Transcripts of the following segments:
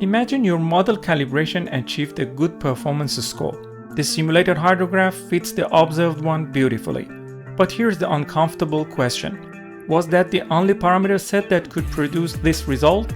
Imagine your model calibration achieved a good performance score. The simulated hydrograph fits the observed one beautifully. But here's the uncomfortable question. Was that the only parameter set that could produce this result?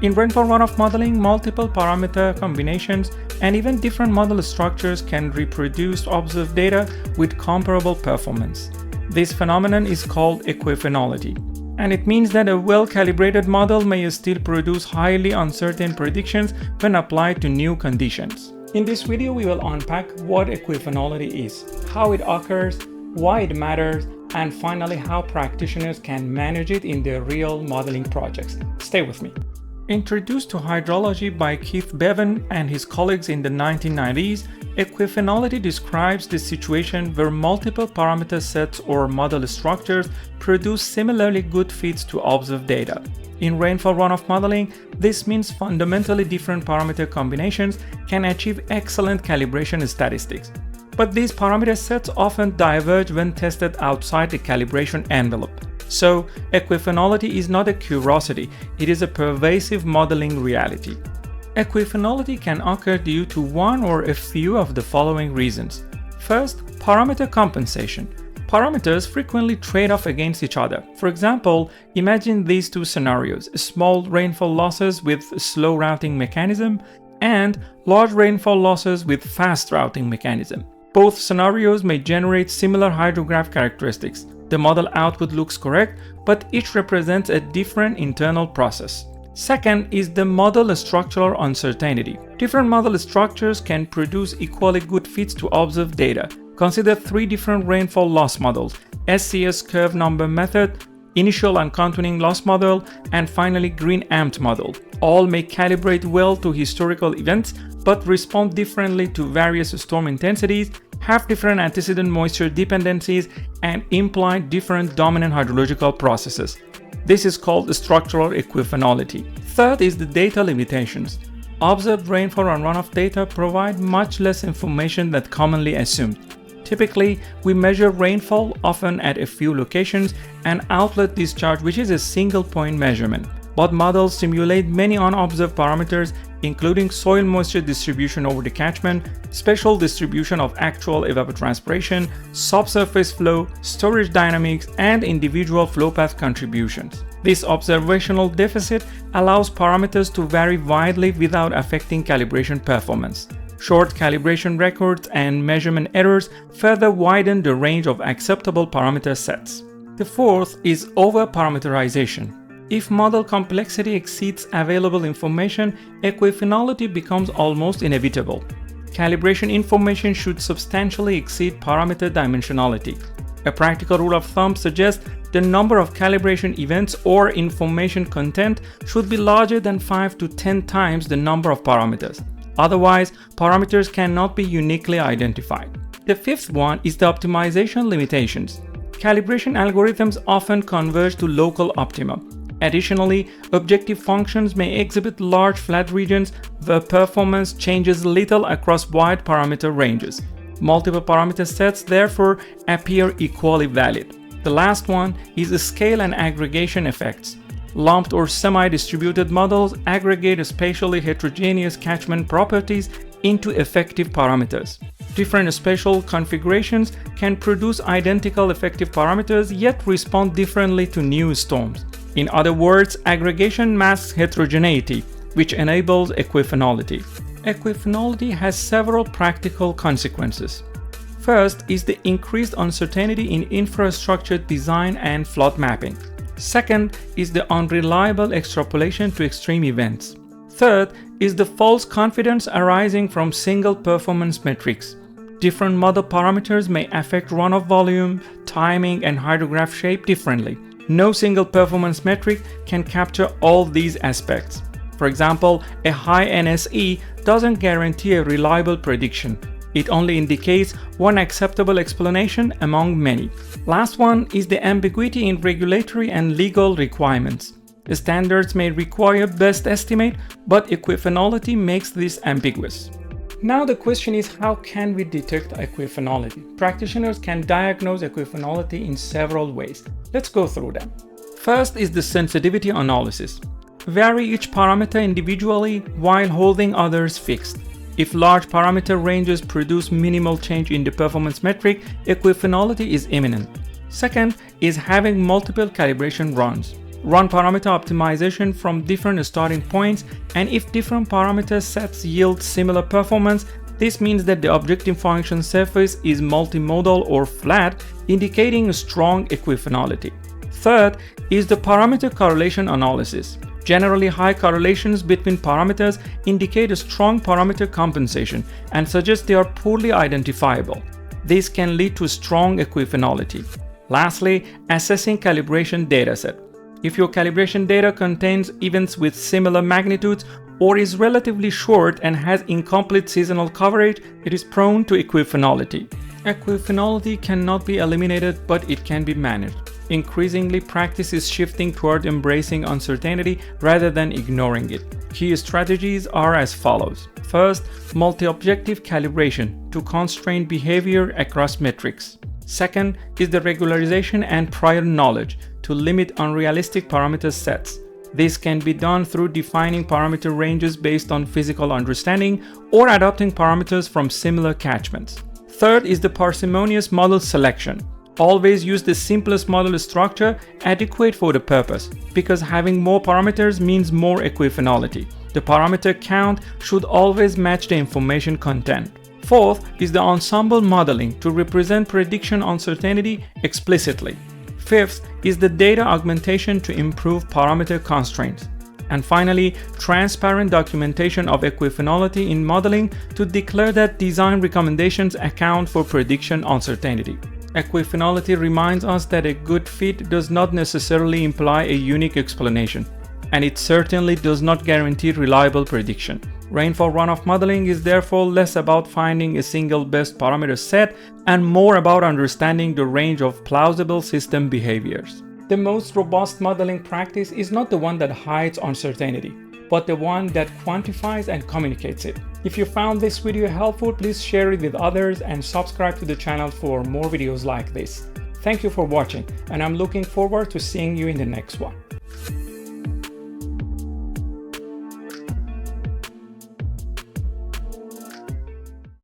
In rainfall-runoff modeling, multiple parameter combinations and even different model structures can reproduce observed data with comparable performance. This phenomenon is called equifinality, and it means that a well-calibrated model may still produce highly uncertain predictions when applied to new conditions. In this video, we will unpack what equifinality is, how it occurs, why it matters, and finally how practitioners can manage it in their real modeling projects. Stay with me. Introduced to hydrology by Keith Bevan and his colleagues in the 1990s, equifinality describes the situation where multiple parameter sets or model structures produce similarly good fits to observed data. In rainfall-runoff modeling, this means fundamentally different parameter combinations can achieve excellent calibration statistics. But these parameter sets often diverge when tested outside the calibration envelope. So, equifinality is not a curiosity, it is a pervasive modeling reality. Equifinality can occur due to one or a few of the following reasons. First, parameter compensation. Parameters frequently trade off against each other. For example, imagine these two scenarios: small rainfall losses with a slow routing mechanism and large rainfall losses with fast routing mechanism. Both scenarios may generate similar hydrograph characteristics. The model output looks correct, but each represents a different internal process. Second is the model structural uncertainty. Different model structures can produce equally good fits to observed data. Consider three different rainfall loss models: SCS curve number method, initial and continuing loss model, and finally green amped model. All may calibrate well to historical events, but respond differently to various storm intensities, have different antecedent moisture dependencies, and imply different dominant hydrological processes. This is called structural equifinality. Third is the data limitations. Observed rainfall and runoff data provide much less information than commonly assumed. Typically, we measure rainfall often at a few locations and outlet discharge, which is a single point measurement. But models simulate many unobserved parameters, including soil moisture distribution over the catchment, spatial distribution of actual evapotranspiration, subsurface flow, storage dynamics, and individual flow path contributions. This observational deficit allows parameters to vary widely without affecting calibration performance. Short calibration records and measurement errors further widen the range of acceptable parameter sets. The fourth is over-parameterization. If model complexity exceeds available information, equifinality becomes almost inevitable. Calibration information should substantially exceed parameter dimensionality. A practical rule of thumb suggests the number of calibration events or information content should be larger than 5 to 10 times the number of parameters. Otherwise, parameters cannot be uniquely identified. The fifth one is the optimization limitations. Calibration algorithms often converge to local optima. Additionally, objective functions may exhibit large flat regions where performance changes little across wide parameter ranges. Multiple parameter sets therefore appear equally valid. The last one is the scale and aggregation effects. Lumped or semi-distributed models aggregate spatially heterogeneous catchment properties into effective parameters. Different spatial configurations can produce identical effective parameters yet respond differently to new storms. In other words, aggregation masks heterogeneity, which enables equifinality. Equifinality has several practical consequences. First is the increased uncertainty in infrastructure design and flood mapping. Second is the unreliable extrapolation to extreme events. Third is the false confidence arising from single performance metrics. Different model parameters may affect runoff volume, timing, and hydrograph shape differently. No single performance metric can capture all these aspects. For example, a high NSE doesn't guarantee a reliable prediction. It only indicates one acceptable explanation among many. Last one is the ambiguity in regulatory and legal requirements. The standards may require best estimate, but equifinality makes this ambiguous. Now the question is, how can we detect equifinality? Practitioners can diagnose equifinality in several ways. Let's go through them. First is the sensitivity analysis. vary each parameter individually while holding others fixed. If large parameter ranges produce minimal change in the performance metric, equifinality is imminent. Second is having multiple calibration runs. Run parameter optimization from different starting points, and if different parameter sets yield similar performance, this means that the objective function surface is multimodal or flat, indicating a strong equifinality. Third is the parameter correlation analysis. Generally, high correlations between parameters indicate a strong parameter compensation and suggest they are poorly identifiable. This can lead to strong equifinality. Lastly, assessing calibration dataset. If your calibration data contains events with similar magnitudes or is relatively short and has incomplete seasonal coverage, it is prone to equifinality. Equifinality cannot be eliminated, but it can be managed. Increasingly, practice is shifting toward embracing uncertainty rather than ignoring it. Key strategies are as follows. First, multi-objective calibration to constrain behavior across metrics. Second is the regularization and prior knowledge to limit unrealistic parameter sets. This can be done through defining parameter ranges based on physical understanding or adopting parameters from similar catchments. Third is the parsimonious model selection. Always use the simplest model structure adequate for the purpose, because having more parameters means more equifinality. The parameter count should always match the information content. Fourth is the ensemble modeling to represent prediction uncertainty explicitly. Fifth is the data augmentation to improve parameter constraints. And finally, transparent documentation of equifinality in modeling to declare that design recommendations account for prediction uncertainty. Equifinality reminds us that a good fit does not necessarily imply a unique explanation, and it certainly does not guarantee reliable prediction. Rainfall-Runoff modeling is therefore less about finding a single best parameter set and more about understanding the range of plausible system behaviors. The most robust modeling practice is not the one that hides uncertainty, but the one that quantifies and communicates it. If you found this video helpful, please share it with others and subscribe to the channel for more videos like this. Thank you for watching, and I'm looking forward to seeing you in the next one.